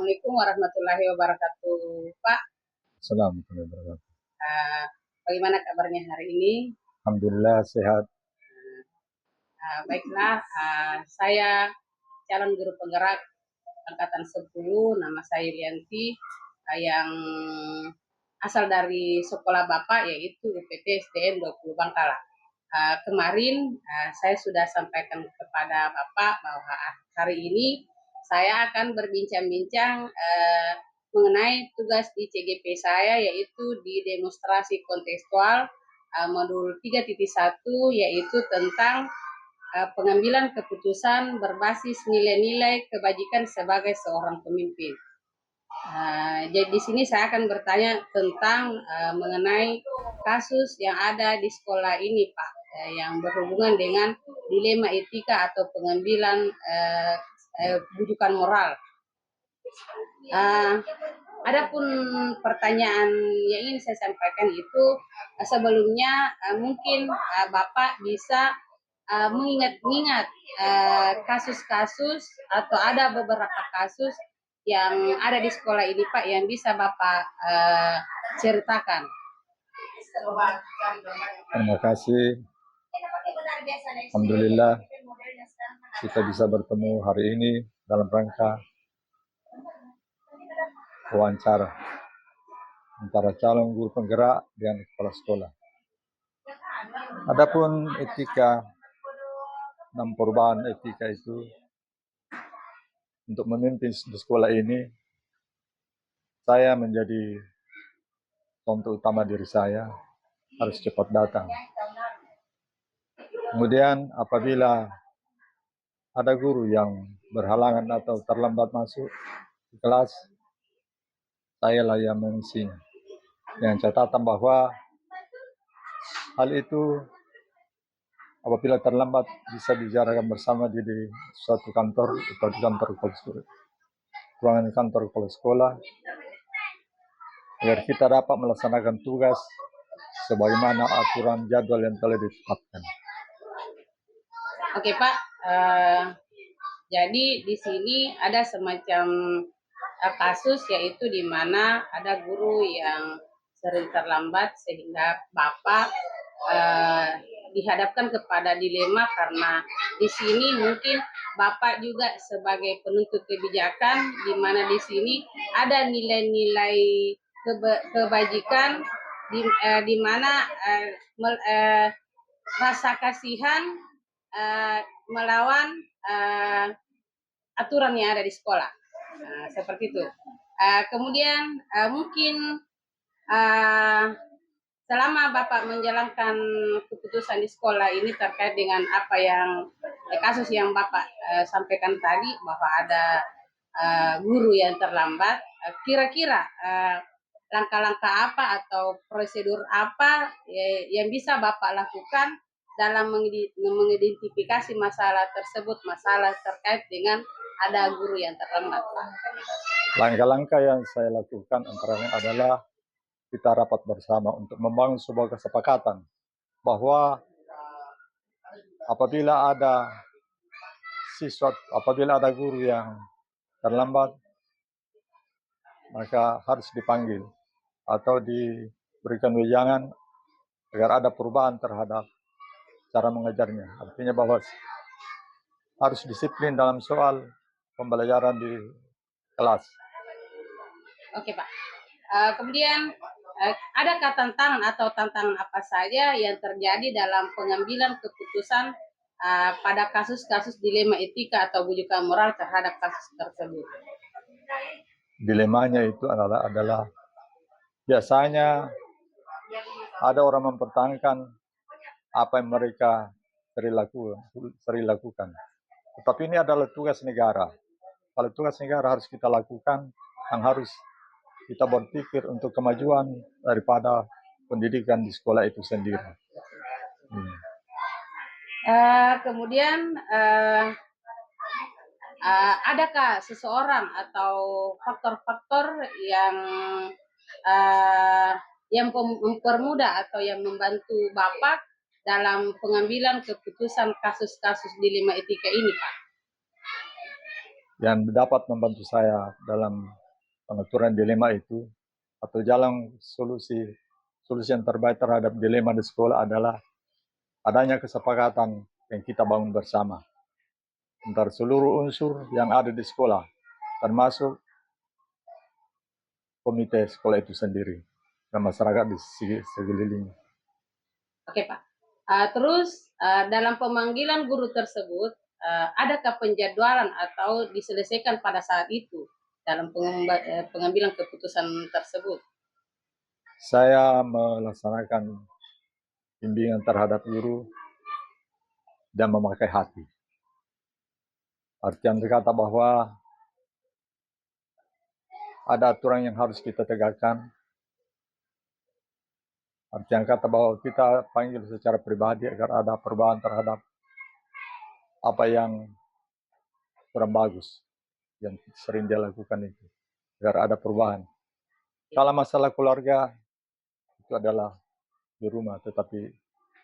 Assalamualaikum warahmatullahi wabarakatuh, Pak. Assalamualaikum warahmatullahi wabarakatuh. Uh, Bagaimana kabarnya hari ini? Alhamdulillah sehat. Baiklah, saya calon guru penggerak angkatan 10, nama saya Rianti, yang asal dari sekolah Bapak yaitu UPT SDN 20 Bangkala. Kemarin saya sudah sampaikan kepada Bapak bahwa hari ini saya akan berbincang-bincang mengenai tugas di CGP saya, yaitu di demonstrasi kontekstual modul 3.1, yaitu tentang pengambilan keputusan berbasis nilai-nilai kebajikan sebagai seorang pemimpin. Jadi di sini saya akan bertanya tentang mengenai kasus yang ada di sekolah ini, Pak, yang berhubungan dengan dilema etika atau pengambilan bujukan moral. Adapun pertanyaan yang ingin saya sampaikan itu sebelumnya mungkin Bapak bisa mengingat-ingat kasus-kasus atau ada beberapa kasus yang ada di sekolah ini, Pak, yang bisa Bapak ceritakan. Terima kasih. Alhamdulillah kita bisa bertemu hari ini dalam rangka wawancara antara calon guru penggerak dan kepala sekolah. Adapun etika dan perubahan etika itu untuk memimpin di sekolah ini, saya menjadi contoh utama diri saya harus cepat datang. Kemudian apabila ada guru yang berhalangan atau terlambat masuk di kelas, saya lah yang mengisinya. Dengan catatan bahwa hal itu apabila terlambat bisa dibicarakan bersama di suatu kantor atau di kantor kepala sekolah, ruangan kantor kepala sekolah, agar kita dapat melaksanakan tugas sebagaimana aturan jadwal yang telah ditetapkan. Oke, Pak. Jadi di sini ada semacam kasus, yaitu di mana ada guru yang sering terlambat sehingga Bapak dihadapkan kepada dilema, karena di sini mungkin Bapak juga sebagai penuntut kebijakan, di mana di sini ada nilai-nilai kebajikan di mana rasa kasihan melawan aturan yang ada di sekolah, seperti itu. Kemudian mungkin selama Bapak menjalankan keputusan di sekolah ini terkait dengan apa yang kasus yang Bapak sampaikan tadi, bahwa ada guru yang terlambat, kira-kira langkah-langkah apa atau prosedur apa yang bisa Bapak lakukan dalam mengidentifikasi masalah tersebut, masalah terkait dengan ada guru yang terlambat, Pak? Langkah-langkah yang saya lakukan antara lain adalah kita rapat bersama untuk membangun sebuah kesepakatan bahwa apabila ada guru yang terlambat, maka harus dipanggil atau diberikan wejangan agar ada perubahan terhadap cara mengajarnya. Artinya bahwa harus disiplin dalam soal pembelajaran di kelas. Oke, Pak. Kemudian adakah tantangan atau tantangan apa saja yang terjadi dalam pengambilan keputusan pada kasus-kasus dilema etika atau bujukan moral terhadap kasus tersebut? Dilemanya itu adalah biasanya ada orang mempertahankan apa yang mereka sering lakukan. Tetapi ini adalah tugas negara. Kalau tugas negara harus kita lakukan, yang harus kita berpikir untuk kemajuan daripada pendidikan di sekolah itu sendiri. Kemudian adakah seseorang atau faktor-faktor yang mempermudah atau yang membantu Bapak dalam pengambilan keputusan kasus-kasus dilema etika ini, Pak? yang dapat membantu saya dalam pengaturan dilema itu atau jalan solusi yang terbaik terhadap dilema di sekolah adalah adanya kesepakatan yang kita bangun bersama antara seluruh unsur yang ada di sekolah, termasuk komite sekolah itu sendiri dan masyarakat di sekeliling. Oke Pak. Terus dalam pemanggilan guru tersebut, adakah penjadwalan atau diselesaikan pada saat itu dalam pengambilan keputusan tersebut? Saya melaksanakan bimbingan terhadap guru dan memakai hati. Artian berkata bahwa ada aturan yang harus kita tegakkan. Artian kata bahwa kita panggil secara pribadi agar ada perubahan terhadap apa yang kurang bagus yang sering dia lakukan itu, agar ada perubahan. Kalau masalah keluarga itu adalah di rumah, tetapi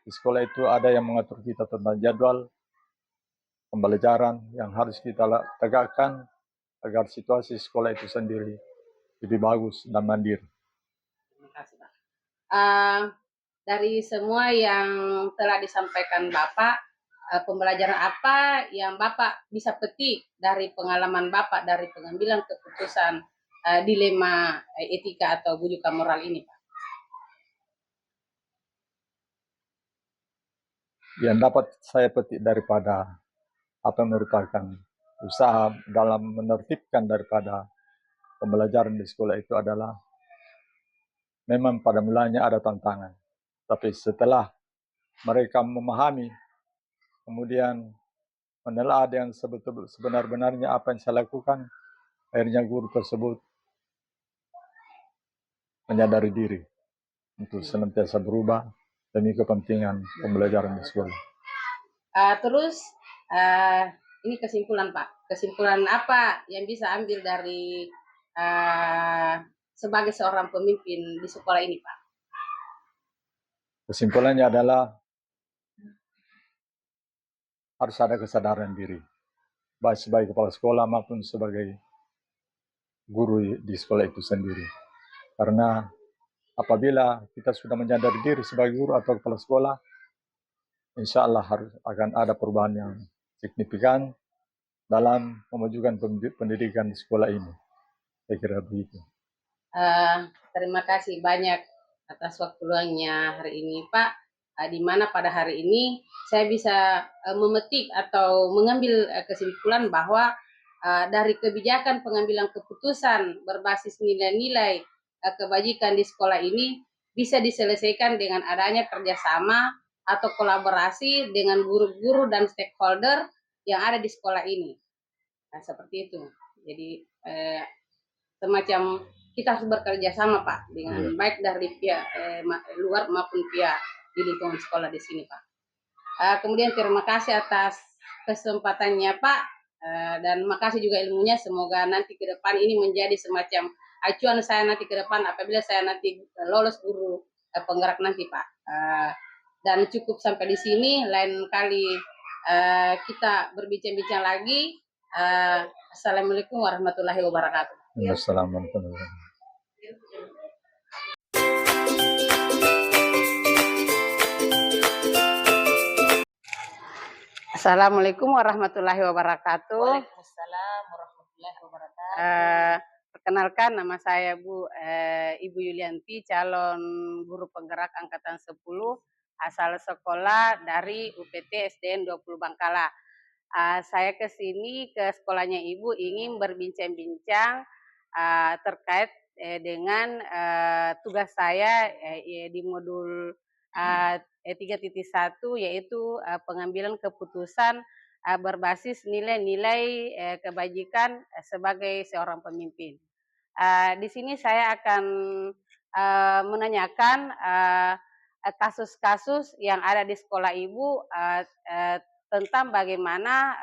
di sekolah itu ada yang mengatur kita tentang jadwal pembelajaran yang harus kita tegakkan agar situasi sekolah itu sendiri lebih bagus dan mandiri. Terima kasih Pak. Dari semua yang telah disampaikan Bapak, pembelajaran apa yang Bapak bisa petik dari pengalaman Bapak dari pengambilan keputusan dilema etika atau bujukan moral ini, Pak? Yang dapat saya petik daripada apa yang merupakan usaha dalam menertibkan daripada pembelajaran di sekolah itu adalah memang pada mulanya ada tantangan, tapi setelah mereka memahami, kemudian menelaah yang sebenar-benarnya apa yang saya lakukan, akhirnya guru tersebut menyadari diri untuk senantiasa berubah demi kepentingan pembelajaran di sekolah. Terus ini kesimpulan Pak, kesimpulan apa yang bisa ambil dari sebagai seorang pemimpin di sekolah ini Pak? Kesimpulannya adalah harus ada kesadaran diri, baik sebagai kepala sekolah maupun sebagai guru di sekolah itu sendiri. Karena apabila kita sudah menyadari diri sebagai guru atau kepala sekolah, insya Allah akan ada perubahan yang signifikan dalam memajukan pendidikan di sekolah ini. Saya kira begitu. Terima kasih banyak atas waktu luangnya hari ini Pak, di mana pada hari ini saya bisa memetik atau mengambil kesimpulan bahwa dari kebijakan pengambilan keputusan berbasis nilai-nilai kebajikan di sekolah ini bisa diselesaikan dengan adanya kerjasama atau kolaborasi dengan guru-guru dan stakeholder yang ada di sekolah ini. Nah, seperti itu. Jadi semacam kita harus bekerja sama Pak dengan baik dari pihak luar maupun pihak di lingkungan sekolah di sini Pak. Kemudian terima kasih atas kesempatannya Pak, dan makasih juga ilmunya. Semoga nanti ke depan ini menjadi semacam acuan saya nanti ke depan apabila saya nanti lolos guru penggerak nanti Pak. Dan cukup sampai di sini, lain kali kita berbincang-bincang lagi. Assalamualaikum warahmatullahi wabarakatuh. Assalamualaikum. Assalamualaikum warahmatullahi wabarakatuh. Waalaikumsalam warahmatullahi wabarakatuh. Perkenalkan nama saya Ibu Yulianti, calon guru penggerak angkatan 10, asal sekolah dari UPT SDN 20 Bangkala. Saya ke sini ke sekolahnya Ibu ingin berbincang-bincang terkait dengan tugas saya di modul 3.1 yaitu pengambilan keputusan berbasis nilai-nilai kebajikan sebagai seorang pemimpin. Di sini saya akan menanyakan kasus-kasus yang ada di sekolah Ibu tentang bagaimana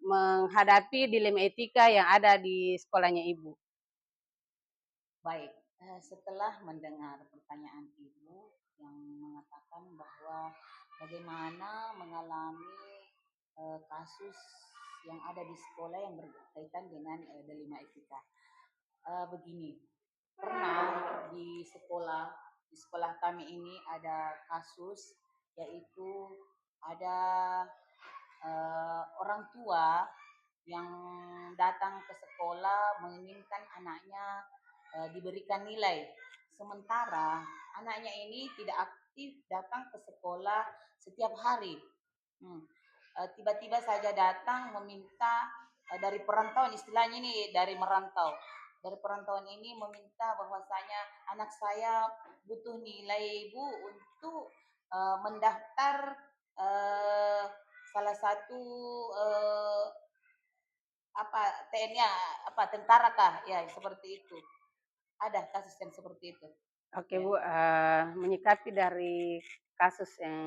menghadapi dilema etika yang ada di sekolahnya Ibu. Baik, setelah mendengar pertanyaan Ibu yang mengatakan bahwa bagaimana mengalami kasus yang ada di sekolah yang berkaitan dengan delima etika. Begini, pernah di sekolah kami ini ada kasus, yaitu ada orang tua yang datang ke sekolah menginginkan anaknya diberikan nilai. Sementara anaknya ini tidak aktif datang ke sekolah setiap hari. Tiba-tiba saja datang meminta dari perantauan, istilahnya ini dari merantau. Dari perantauan ini meminta bahwasanya anak saya butuh nilai Bu untuk mendaftar salah satu TNI tentara kah ya seperti itu, ada kasus yang seperti itu. Oke Ya. Bu, menyikapi dari kasus yang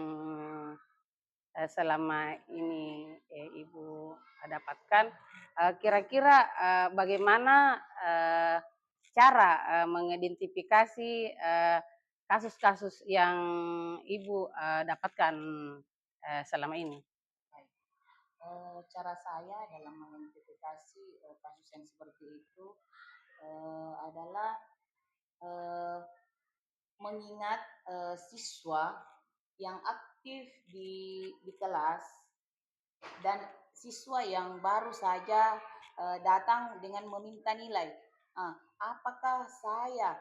selama ini Ibu dapatkan, kira-kira bagaimana cara mengidentifikasi kasus-kasus yang Ibu dapatkan selama ini? Cara saya dalam mengidentifikasi kasus yang seperti itu adalah mengingat siswa yang aktif di kelas dan siswa yang baru saja datang dengan meminta nilai. Apakah saya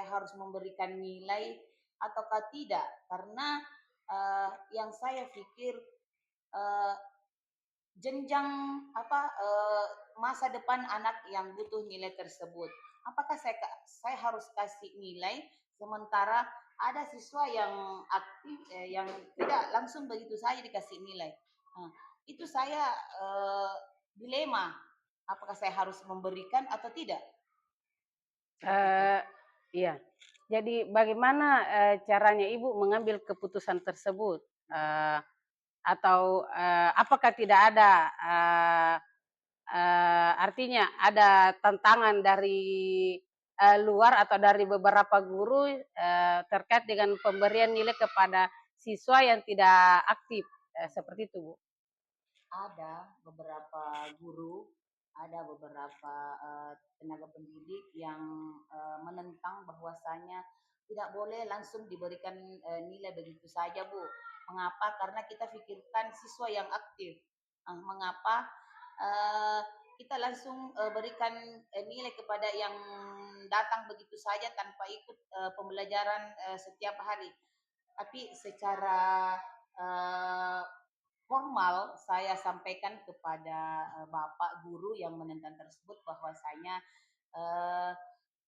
harus memberikan nilai ataukah tidak? Karena yang saya pikir jenjang masa depan anak yang butuh nilai tersebut. Apakah saya harus kasih nilai sementara ada siswa yang aktif yang tidak langsung begitu saja dikasih nilai. Itu saya dilema. Apakah saya harus memberikan atau tidak? Iya. Jadi bagaimana caranya Ibu mengambil keputusan tersebut? Atau apakah tidak ada artinya ada tantangan dari luar atau dari beberapa guru terkait dengan pemberian nilai kepada siswa yang tidak aktif seperti itu, Bu? Ada beberapa guru, ada beberapa tenaga pendidik yang menentang bahwasanya tidak boleh langsung diberikan nilai begitu saja, Bu. Mengapa? Karena kita pikirkan siswa yang aktif. Mengapa kita langsung berikan nilai kepada yang datang begitu saja tanpa ikut pembelajaran setiap hari. Tapi secara formal saya sampaikan kepada Bapak guru yang menentang tersebut bahwasanya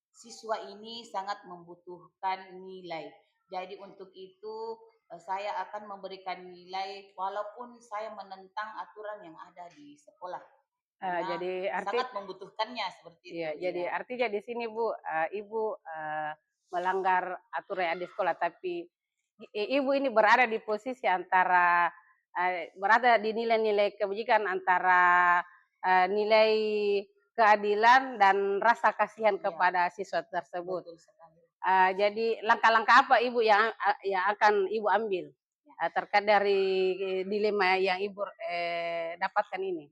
siswa ini sangat membutuhkan nilai. Jadi untuk itu saya akan memberikan nilai walaupun saya menentang aturan yang ada di sekolah. Karena Jadi sangat membutuhkannya seperti itu. Iya, jadi artinya di sini Bu, Ibu melanggar aturan yang ada di sekolah, tapi Ibu ini berada di posisi antara berada di nilai-nilai kebajikan antara nilai keadilan dan rasa kasihan kepada siswa tersebut. Betul sekali. Jadi langkah-langkah apa Ibu yang akan Ibu ambil terkait dari dilema yang Ibu dapatkan ini?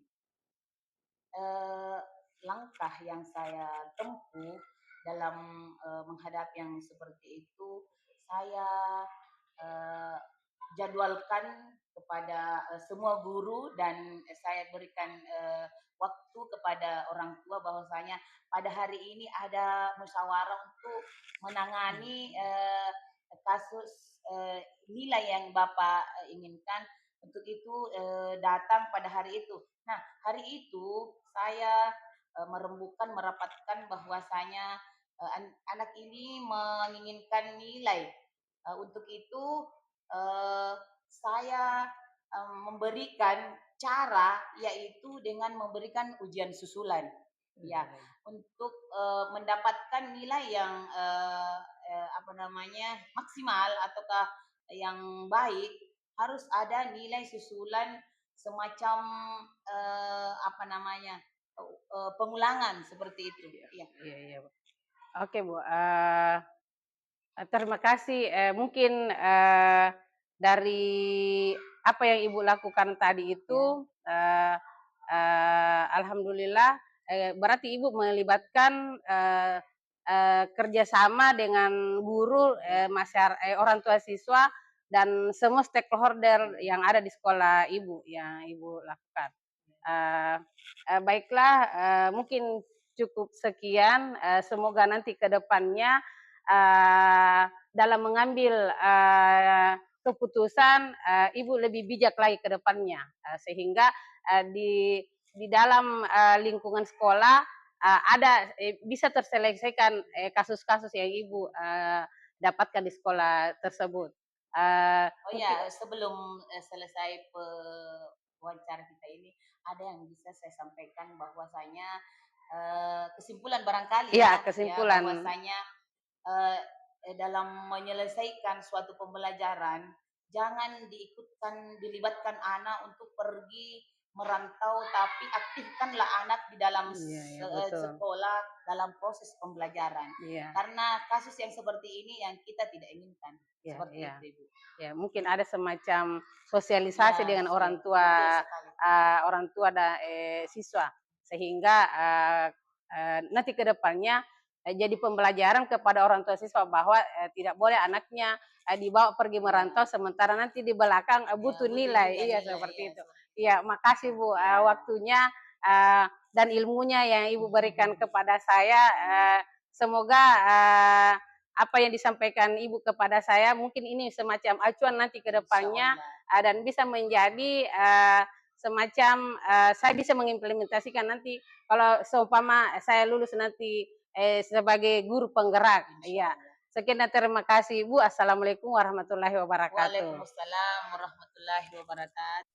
Langkah yang saya tempuh dalam menghadapi yang seperti itu, saya jadwalkan kepada semua guru dan saya berikan waktu kepada orang tua bahwasanya pada hari ini ada musyawarah untuk menangani kasus nilai yang Bapak inginkan. Untuk itu datang pada hari itu. Nah, hari itu saya merapatkan bahwasanya anak ini menginginkan nilai. Untuk itu saya memberikan cara yaitu dengan memberikan ujian susulan. Ya, untuk mendapatkan nilai yang maksimal ataukah yang baik harus ada nilai susulan semacam pengulangan seperti itu. Iya. Iya. Oke Bu, terima kasih. Mungkin dari apa yang Ibu lakukan tadi itu alhamdulillah berarti Ibu melibatkan kerjasama dengan guru, orang tua siswa dan semua stakeholder yang ada di sekolah Ibu yang Ibu lakukan. Baiklah, mungkin cukup sekian. Semoga nanti ke depannya dalam mengambil keputusan Ibu lebih bijak lagi ke depannya, sehingga di dalam lingkungan sekolah ada bisa terselesaikan kasus-kasus yang Ibu dapatkan di sekolah tersebut. Oh ya, sebelum selesai wawancara kita ini, ada yang bisa saya sampaikan bahwasanya kesimpulan barangkali Iya, ya, kesimpulan. bahwasanya dalam menyelesaikan suatu pembelajaran, jangan dilibatkan anak untuk pergi merantau, tapi aktifkanlah anak di dalam sekolah dalam proses pembelajaran. Iya. Karena kasus yang seperti ini yang kita tidak inginkan. Ya, Seperti ya. itu, Ibu. Ya, mungkin ada semacam sosialisasi dengan orang tua dan siswa, sehingga nanti ke depannya jadi pembelajaran kepada orang tua siswa bahwa tidak boleh anaknya dibawa pergi merantau sementara nanti di belakang butuh nilai. Iya, seperti itu. Iya, makasih Bu waktunya dan ilmunya yang Ibu berikan kepada saya. Semoga apa yang disampaikan Ibu kepada saya mungkin ini semacam acuan nanti ke depannya dan bisa menjadi semacam saya bisa mengimplementasikan nanti kalau seumpama saya lulus nanti sebagai guru penggerak. Iya. Sekian dan terima kasih Ibu. Assalamualaikum warahmatullahi wabarakatuh. Waalaikumsalam warahmatullahi wabarakatuh.